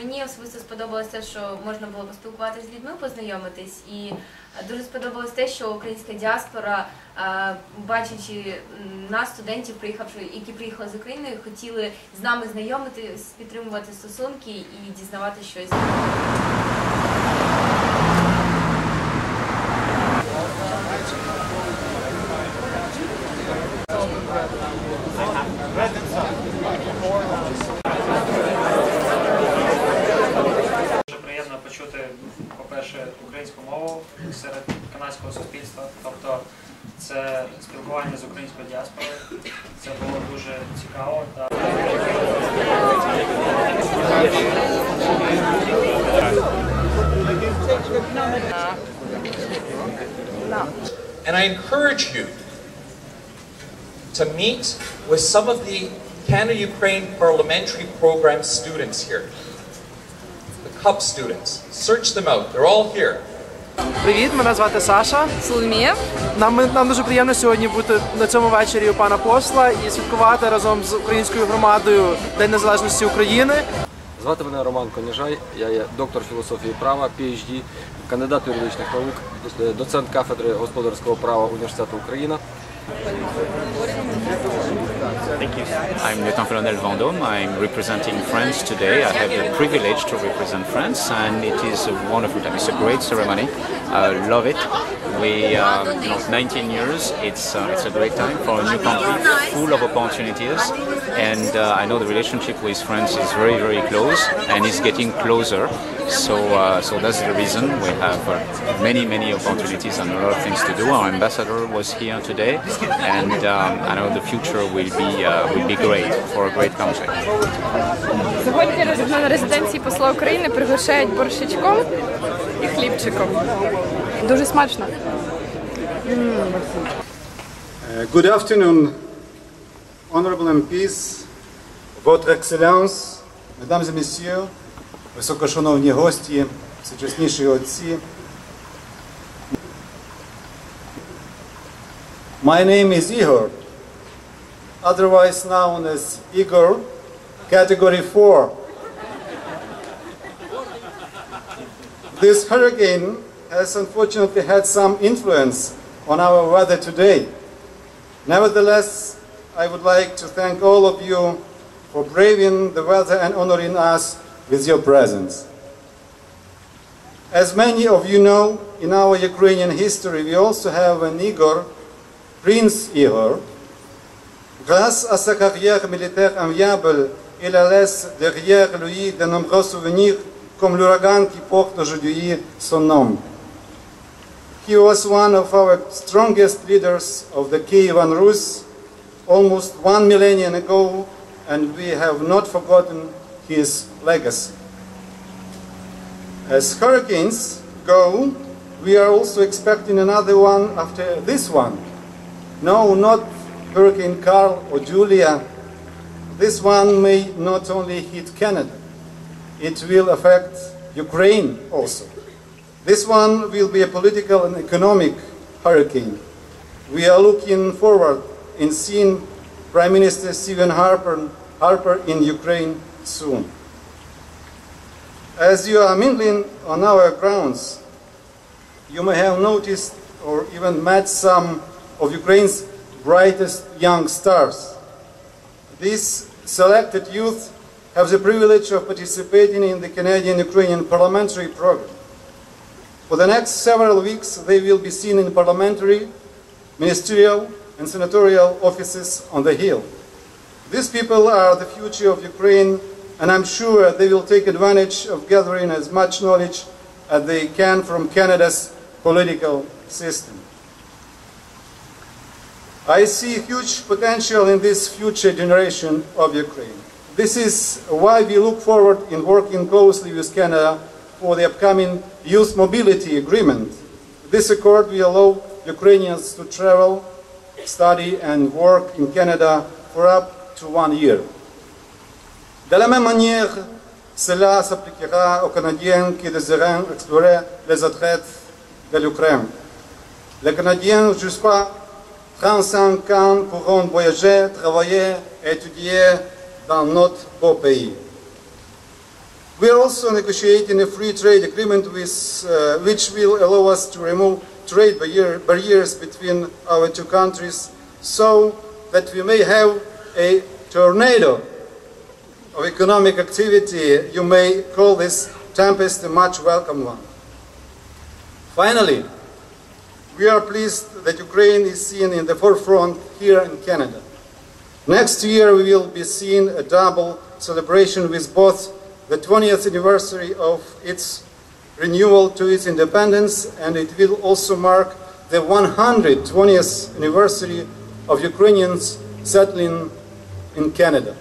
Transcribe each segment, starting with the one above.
Мені особисто сподобалося те, що можна було поспілкуватися з людьми, познайомитись, і дуже сподобалось те, що українська діаспора, бачачи нас, студентів, які приїхали з України, хотіли з нами знайомитись, підтримувати стосунки і дізнавати щось. Дуже приємно почути, по-перше, українську мову серед канадського суспільства, тобто це спілкування з українською діаспорою, це було дуже цікаво. And I encourage you to meet with some of the Canada Ukraine Parliamentary Program students here. The CUPP students. Search them out. They're all here. Привіт, мене звати Саша. Соломія. Нам дуже приємно сьогодні бути на цьому вечорі у пана посла і святкувати разом з українською громадою День Незалежності України. Звати мене Роман Коніжай, я є доктор філософії права, PhD, кандидат юридичних наук, доцент кафедри господарського права Університету Україна. I'm Lieutenant Colonel Vendôme. I'm representing France today. I have the privilege to represent France, and it is a wonderful time. It's a great ceremony. I love it. We, 19 years. It's a great time for a new country, full of opportunities. And I know the relationship with France is very, very close, and it's getting closer. So that's the reason we have many opportunities and a lot of things to do. Our ambassador was here today, and I know the future will be great for a great country. Сьогодні на резиденції посла України пригощають борщичком і хлібчиком. Дуже смачно. Good afternoon, honorable MPs, Votre Excellence, Mesdames et Messieurs, високошановні гості, всечесніші отці. My name is Ihor, otherwise known as Igor, category 4. This hurricane has unfortunately had some influence on our weather today. Nevertheless, I would like to thank all of you for braving the weather and honoring us with your presence. As many of you know, in our Ukrainian history we also have an Igor, Prince Ihor. Grâce à sa carrière militaire enviable, il laisse derrière lui de nombreux souvenirs comme l'ouragan qui porte aujourd'hui son nom. He was one of our strongest leaders of the Kievan Rus almost 1 millennium ago, and we have not forgotten his legacy. As hurricanes go, we are also expecting another one after this one. No, not Hurricane Carl or Julia. This one may not only hit Canada, it will affect Ukraine also. This one will be a political and economic hurricane. We are looking forward in seeing Prime Minister Stephen Harper in Ukraine soon. As you are mingling on our grounds, you may have noticed or even met some of Ukraine's brightest young stars. These selected youth have the privilege of participating in the Canadian Ukrainian Parliamentary Program. For the next several weeks, they will be seen in parliamentary, ministerial, and senatorial offices on the Hill. These people are the future of Ukraine, and I'm sure they will take advantage of gathering as much knowledge as they can from Canada's political system. I see huge potential in this future generation of Ukraine. This is why we look forward in working closely with Canada for the upcoming Youth Mobility Agreement. This accord will allow Ukrainians to travel, study and work in Canada for up to 1 year. De la même manière, cela s'appliquera aux Canadiens qui désirent explorer les attraits de l'Ukraine. Les Canadiens jusqu'à 35 ans pourront voyager, travailler et étudier dans notre beau pays. We are also negotiating a free trade agreement which will allow us to remove trade barriers between our two countries so that we may have a tornado of economic activity. You may call this tempest a much welcome one. Finally, we are pleased that Ukraine is seen in the forefront here in Canada. Next year we will be seeing a double celebration with both the 20th anniversary of its renewal to its independence, and it will also mark the 120th anniversary of Ukrainians settling in Canada.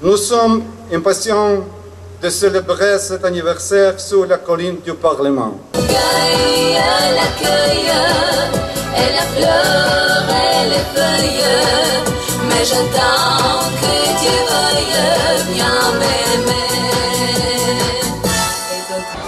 Nous sommes impatients de célébrer cet anniversaire sur la colline du Parlement. Mais j'attends que tu veuilles bien m'aimer.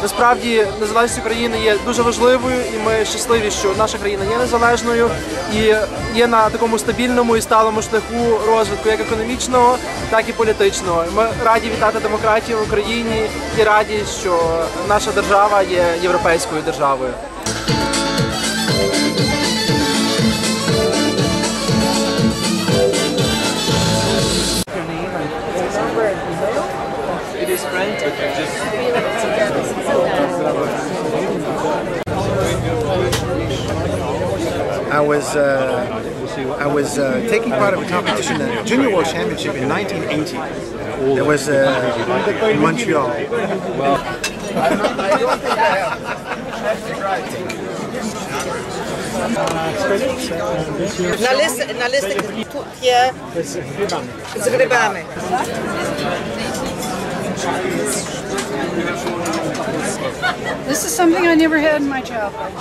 Насправді незалежність України є дуже важливою, і ми щасливі, що наша країна є незалежною і є на такому стабільному і сталому шляху розвитку як економічного, так і політичного. Ми раді вітати демократію в Україні і раді, що наша держава є європейською державою. It is French. I was taking part of a competition, the Junior World Championship in 1980. It was in Montreal. Na listek je z grybami. This is something I never had in my childhood.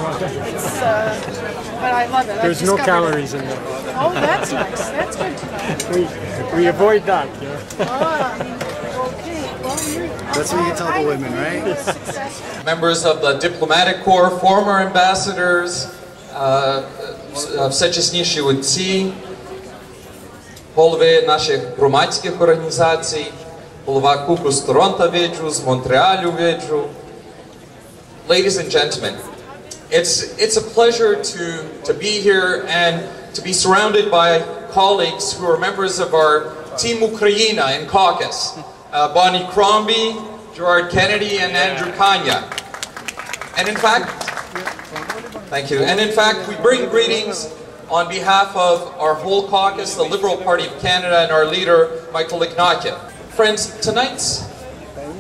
It's, but I love it. There's no calories in there. Oh, that's nice. That's good to know. We avoid that. Yeah. Okay. Well, that's what you tell the women, right? Members of the diplomatic corps, former ambassadors, всечесніші отці, голови наших громадських організацій, голова КУППу з Торонто виджу, з Монреалю виджу. Ladies and gentlemen, it's a pleasure to be here and to be surrounded by colleagues who are members of our Team Ukraine in caucus. Bonnie Crombie, Gerard Kennedy, and Andrew Kanya. And in fact, thank you. And in fact, we bring greetings on behalf of our whole caucus, the Liberal Party of Canada, and our leader, Michael Ignatieff. Friends, tonight's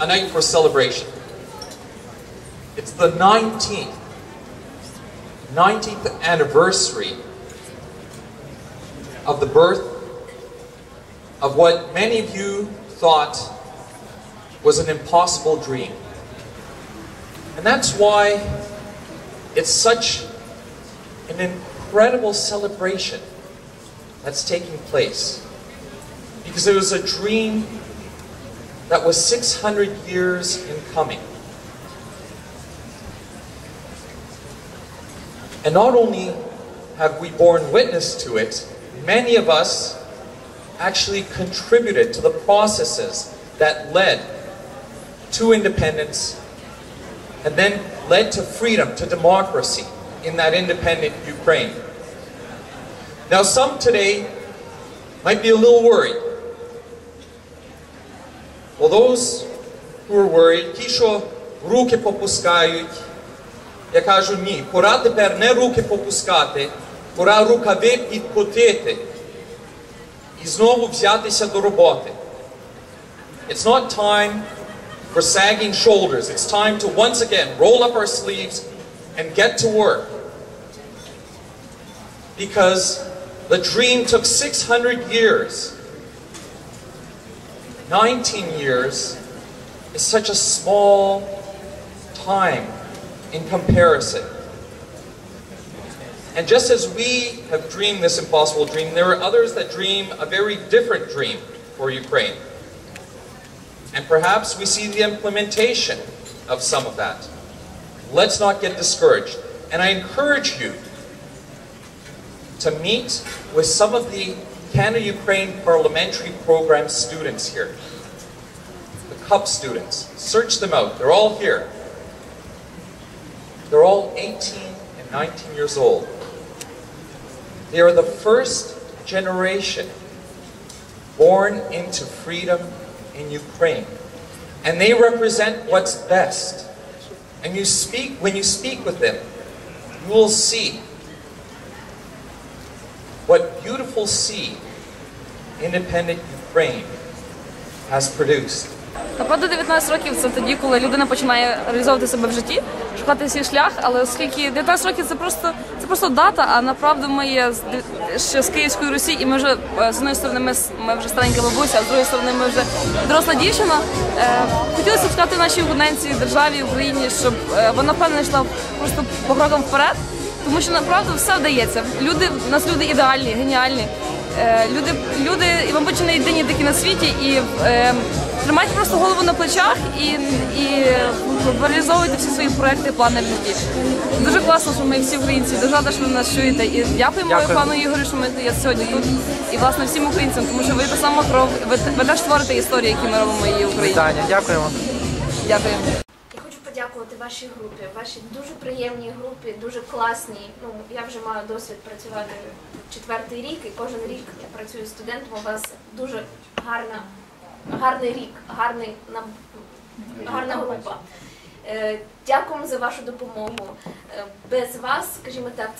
a night for celebration. It's the 19th anniversary of the birth of what many of you thought was an impossible dream. And that's why it's such an incredible celebration that's taking place. Because it was a dream that was 600 years in coming. And not only have we borne witness to it, many of us actually contributed to the processes that led to independence and then led to freedom, to democracy in that independent Ukraine. Now some today might be a little worried. Well, those who are worried, ті, що руки попускають, я кажу, ні, пора тепер не руки попускати, пора рукави підкотити і знову взятися до роботи. It's not time for sagging shoulders. It's time to once again roll up our sleeves and get to work. Because the dream took 600 years. 19 years is such a small time in comparison. And just as we have dreamed this impossible dream, there are others that dream a very different dream for Ukraine. And perhaps we see the implementation of some of that. Let's not get discouraged. And I encourage you to meet with some of the Canada Ukraine Parliamentary Program students here. The CUPP students. Search them out. They're all here. They're all 18 and 19 years old. They are the first generation born into freedom in Ukraine. And they represent what's best. And when you speak with them, you will see what beautiful seed independent Ukraine has produced. Направду 19 років – це тоді, коли людина починає реалізовувати себе в житті, шукати свій шлях, але оскільки 19 років – це просто дата, а направду ми є ще з Київської Русі, і ми вже, з однієї сторони, ми вже старенька бабуся, а з другої сторони, ми вже доросла дівчина. Хотілося б сказати нашій нації, державі, Україні, щоб вона, впевнено, йшла просто по крокам вперед, тому що, направду, все вдається. У нас люди ідеальні, геніальні. Люди, і, мабуть, не єдині такі на світі, і тримайте просто голову на плечах і реалізовуйте всі свої проекти і плани в житті. Дуже класно, що ми всі українці, дуже рада, що ви нас чуєте. І дякуємо пану Ігорю, що ми є сьогодні тут. І, власне, всім українцям, тому що ви та сама кров, ви теж створите історію, які ми робимо її в Україні. Дякуємо. Дякуємо. Я хочу подякувати вашій групі, вашій дуже приємній групі, дуже класній. Ну, я вже маю досвід працювати 4-й рік, і кожен рік я працюю студентом. У вас дуже гарний рік, гарна група. Дякуємо за вашу допомогу. Без вас, скажімо так,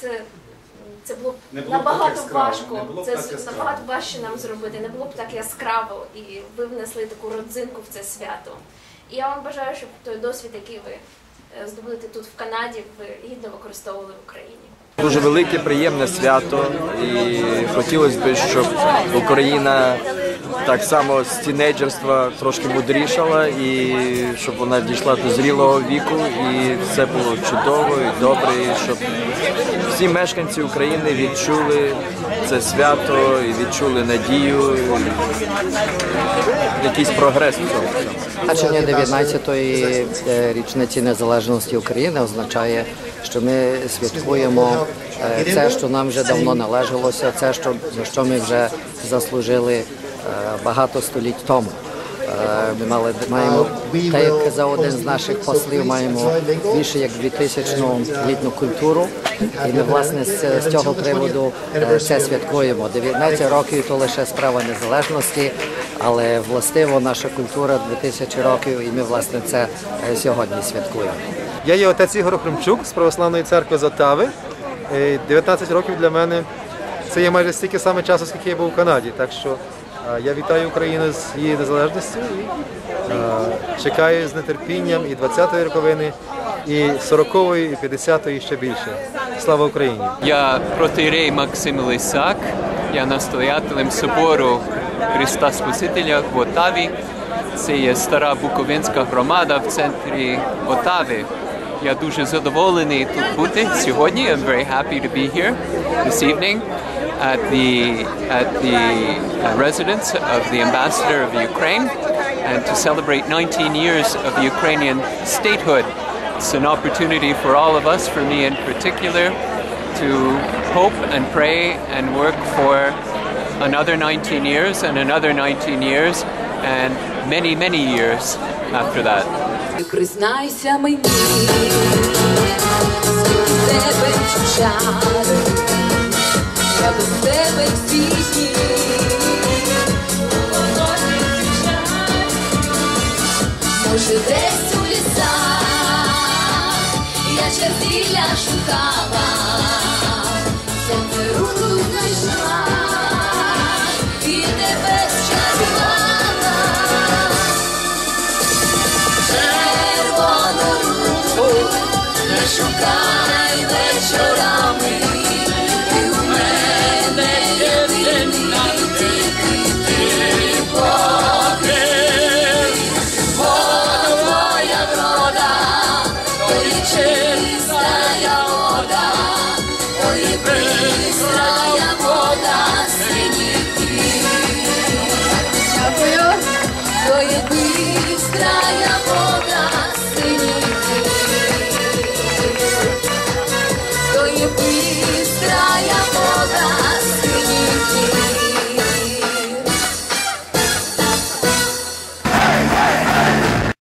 це було б набагато важко. Це набагато важче нам зробити, не було б так яскраво, і ви внесли таку родзинку в це свято. І я вам бажаю, щоб той досвід, який ви здобудете тут в Канаді, ви гідно використовували в Україні. Дуже велике, приємне свято, і хотілося б, щоб Україна так само з тінейджерства трошки мудрішала, і щоб вона дійшла до зрілого віку, і все було чудово і добре, і щоб всі мешканці України відчули це свято і відчули надію, якийсь прогрес в цьому. Значення 19-ї річниці незалежності України означає, що ми святкуємо це, що нам вже давно належалося, це, за що ми вже заслужили багато століть тому. Ми маємо, так як казав один з наших послів, маємо більше як 2000-ту літню культуру, і ми, власне, з цього приводу це святкуємо. 19 років – то лише справа незалежності, але властиво наша культура 2000 років, і ми, власне, це сьогодні святкуємо. Я є отець Ihor Boychuk з Православної церкви з Оттави. 19 років для мене це є майже стільки саме часу, скільки я був у Канаді. Так що я вітаю Україну з її незалежністю і чекаю з нетерпінням і 20-ї роковини, і 40-ї, і 50-ї, і ще більше. Слава Україні! Я протоієрей Maxym Lysak, я настоятелем собору Христа Спасителя в Оттаві. Це є стара буковинська громада в центрі Оттави. Я дуже задоволений тут бути сьогодні. I'm very happy to be here this evening at the residence of the ambassador of Ukraine and to celebrate 19 years of Ukrainian statehood. It's an opportunity for all of us, for me in particular, to hope and pray and work for another 19 years and another 19 years and many, many years after that. Признайся мені, тебе чар, я без тебе всі дні. Може, десь у лісах я червіля шукала, серце руку знайшла і тебе зчарувала. Не шукай вечорами, ти у мене єдина, тільки ти поки. Вода твоя врода, ой, чистая вода, ой, бистрая вода, синій ти. Ой, бистрая вода,